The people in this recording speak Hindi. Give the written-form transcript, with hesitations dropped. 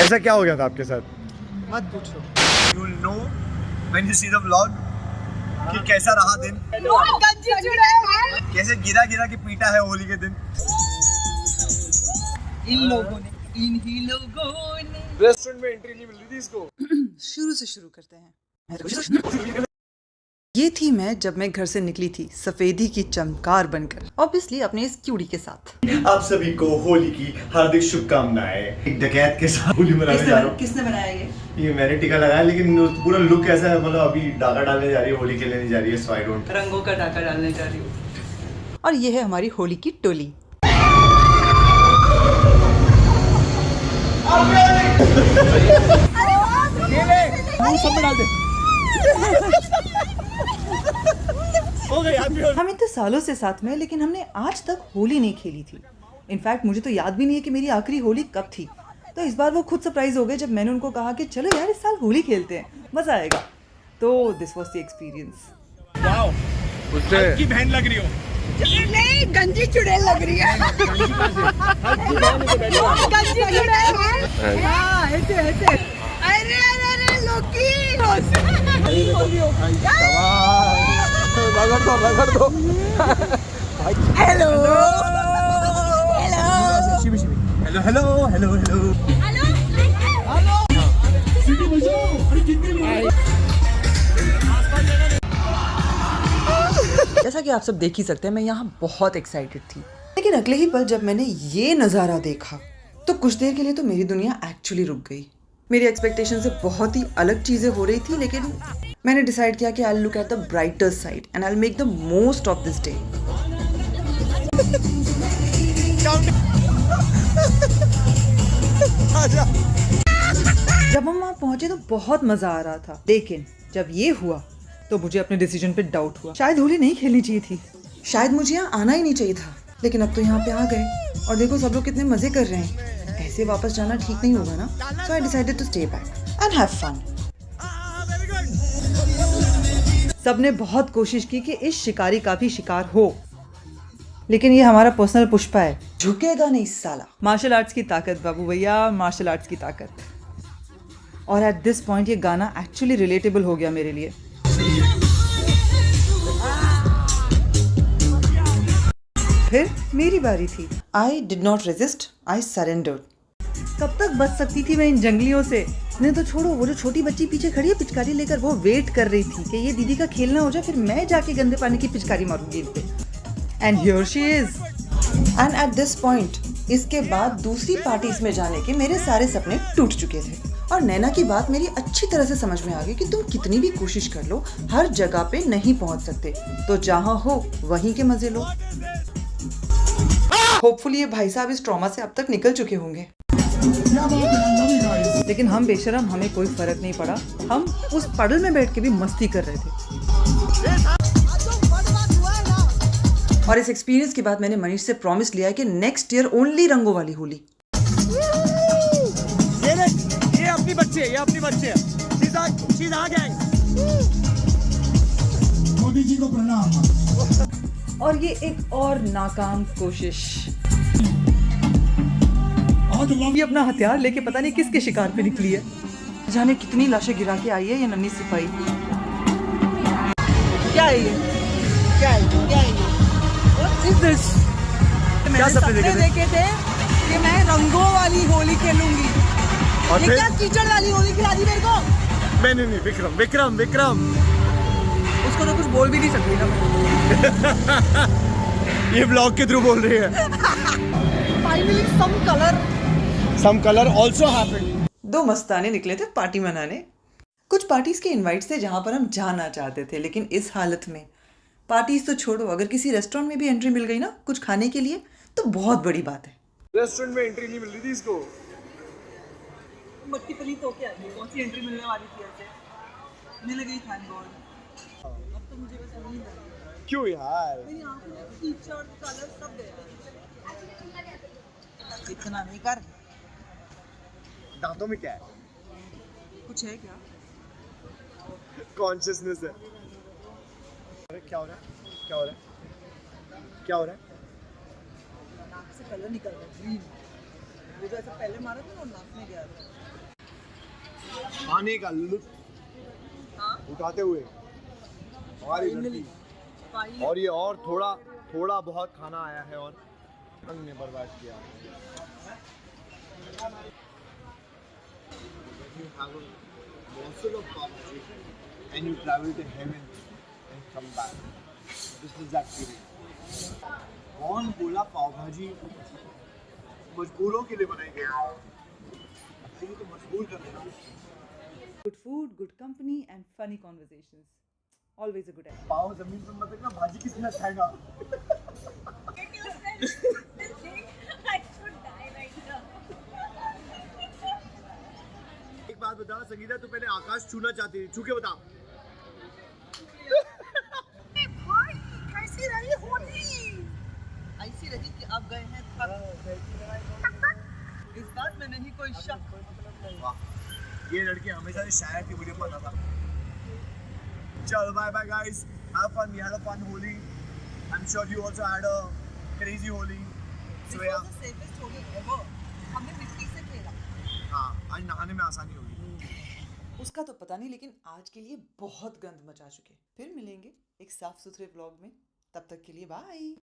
ऐसा क्या हो गया था आपके साथ? मत पूछो। You will know when you see the vlog कि कैसा रहा दिन, कैसे गिरा गिरा के पीटा है होली के दिन। इन ही लोगों ने रेस्टोरेंट में एंट्री नहीं मिल रही थी इसको। शुरू से शुरू करते हैं। ये थी मैं जब मैं घर से निकली थी सफेदी की चमकार बनकर, ऑब्वियसली अपने इस क्यूटी के साथ। आप सभी को होली की हार्दिक शुभकामनाएं। एक डकैत के साथ होली मनाने जा रहा हूँ। किसने बनाया ये मैंने टीका लगाया, लेकिन पूरा लुक ऐसा है, मतलब अभी डाका डालने जा रही है, होली खेलने नहीं जा रही है, सो आई डोंट। रंगों का डाका डालने जा रही हूँ। और ये है हमारी होली की टोली। हम इतने सालों से साथ में, लेकिन हमने आज तक होली नहीं खेली थी। इनफैक्ट मुझे तो याद भी नहीं है कि मेरी आखिरी होली कब थी। तो इस बार वो खुद सरप्राइज हो गए जब मैंने उनको कहा कि चलो यार इस साल होली खेलते हैं, मजा आएगा। तो this was the experience. Wow, उसकी बहन लग रही हो। नहीं, गंजी चुड़ैल लग रही है। गंजी चुड़ैल। हां, ऐसे ऐसे। अरे अरे अरे लोकी। रगड़ दो। Hello hello. जैसा कि आप सब देख ही सकते हैं, मैं यहाँ बहुत एक्साइटेड थी, लेकिन अगले ही पल जब मैंने ये नज़ारा देखा तो कुछ देर के लिए तो मेरी दुनिया एक्चुअली रुक गई। मेरी एक्सपेक्टेशन से बहुत ही अलग चीज़ें हो रही थी, लेकिन मैंने डिसाइड किया कि I will look at the brighter side and I will make the most of this day. जब हम वहाँ पहुंचे तो बहुत मजा आ रहा था, लेकिन जब ये हुआ तो मुझे अपने डिसीजन पे डाउट हुआ। शायद होली नहीं खेलनी चाहिए थी, शायद मुझे यहाँ आना ही नहीं चाहिए था, लेकिन अब तो यहाँ पे आ गए और देखो सब लोग कितने मजे कर रहे हैं। ऐसे वापस जाना ठीक नहीं होगा ना, so I decided to stay back and have fun. सबने बहुत कोशिश की कि इस शिकारी का भी शिकार हो, लेकिन ये हमारा पर्सनल पुष्पा है, झुकेगा नहीं साला। मार्शल आर्ट्स की ताकत बाबू भैया, मार्शल आर्ट्स की ताकत। और एट दिस पॉइंट ये गाना एक्चुअली रिलेटेबल हो गया मेरे लिए। फिर मेरी बारी थी। I did not resist, I surrendered. कब तक बच सकती थी मैं इन जंगलियों से? नहीं तो छोड़ो, वो जो छोटी बच्ची पीछे खड़ी है पिचकारी लेकर, वो वेट कर रही थी कि ये दीदी का खेलना हो जाए, फिर मैं जाके गंदे पानी की पिचकारी मारूंगी इन पे। And here she is. And at this point, इसके बाद दूसरी पार्टीज में जाने के मेरे सारे सपने टूट चुके थे और नैना की बात मेरी अच्छी तरह से समझ में आ गई कि तुम कितनी भी कोशिश कर लो, हर जगह पे नहीं पहुंच सकते, तो जहां हो वहीं के मजे लो। होपफुली ये भाई साहब इस ट्रॉमा से अब तक निकल चुके होंगे, लेकिन हम बेशरम, हमें कोई फर्क नहीं पड़ा। हम उस पडल में बैठ के भी मस्ती कर रहे थे। और इस एक्सपीरियंस के बाद मैंने मनीष से प्रॉमिस लिया है कि नेक्स्ट ईयर ओनली रंगों वाली होली। ये अपनी बच्ची है, ये अपनी बच्ची है। She's our gang। Modi ji को प्रणाम। और ये एक और नाकाम कोशिश। ये अपना हथियार लेके पता नहीं किसके शिकार पे निकली है। जाने कितनी लाशें गिरा के आई है ये नन्ही सिपाही। क्या है ये? क्या है ये? What is this? मैंने सपने देखे थे कि मैं रंगों वाली होली खेलूंगी, और ये फिर क्या कीचड़ वाली होली खिला दी मेरे को। मैंने नहीं, विक्रम उसको तो कुछ बोल भी नहीं सकती ना मैं। ये ब्लॉग के थ्रू बोल रही है। Finally some color also happened। दो मस्ताने निकले थे पार्टी मनाने। कुछ पार्टीज के इनवाइट थे जहां पर हम जाना चाहते थे, लेकिन इस हालत में पार्टीज तो छोड़ो, अगर किसी रेस्टोरेंट में भी एंट्री मिल गई ना कुछ खाने के लिए, तो बहुत बड़ी बात है। रेस्टोरेंट में एंट्री नहीं मिल रही थी इसको। मट्टी पलीत होके आई, कौन सी एंट्री मिलने वाली थी ऐसे? मिल गई, थैंक गॉड। अब तो मुझे बस नींद आ रही है। क्यों यार? मेरी आंखों में कीचड़ कलर सब दे रहे हैं। इतना नहीं कर। दांतों में क्या है? कुछ है क्या? कॉन्शियसनेस है। क्या हो रहा है? नाक से कलर निकल रहा है, ग्रीन। वो जो ऐसा पहले मारा था ना, नाक में गया था। खाने का लुत्फ उठाते हुए हमारी लड़की और ये और थोड़ा बहुत खाना आया है और रंग ने बर्बाद किया। You have a morsel of pav bhaji and you travel to heaven and come back. This is that feeling. कौन बोला पाव भाजी मजबूरों के लिए बनाई गई? एक्चुअली तो मजबूर कर देना। Good food, good company, and funny conversations. Always a good idea. पाव जमीन पर मत रखना, भाजी किसने खाएगा? I should die right now. एक बात बता संगीता, तू पहले आकाश छूना चाहती थी, छू के बता। भाई कैसी रही होली? ऐसी रही कि अब गए हैं इस बात में नहीं कोई शक। वाह, ये लड़की हमेशा से शायर की वीडियो पता था। चलो bye bye guys, have fun, we had a fun Holi. I am sure you also had a crazy Holi. So yeah safest Holi ever. हमने मिट्टी से खेला। हाँ, आज नहाने में आसानी होगी। उसका तो पता नहीं, लेकिन आज के लिए बहुत गंद मचा चुके। फिर मिलेंगे एक साफ सुथरे ब्लॉग में, तब तक के लिए बाय।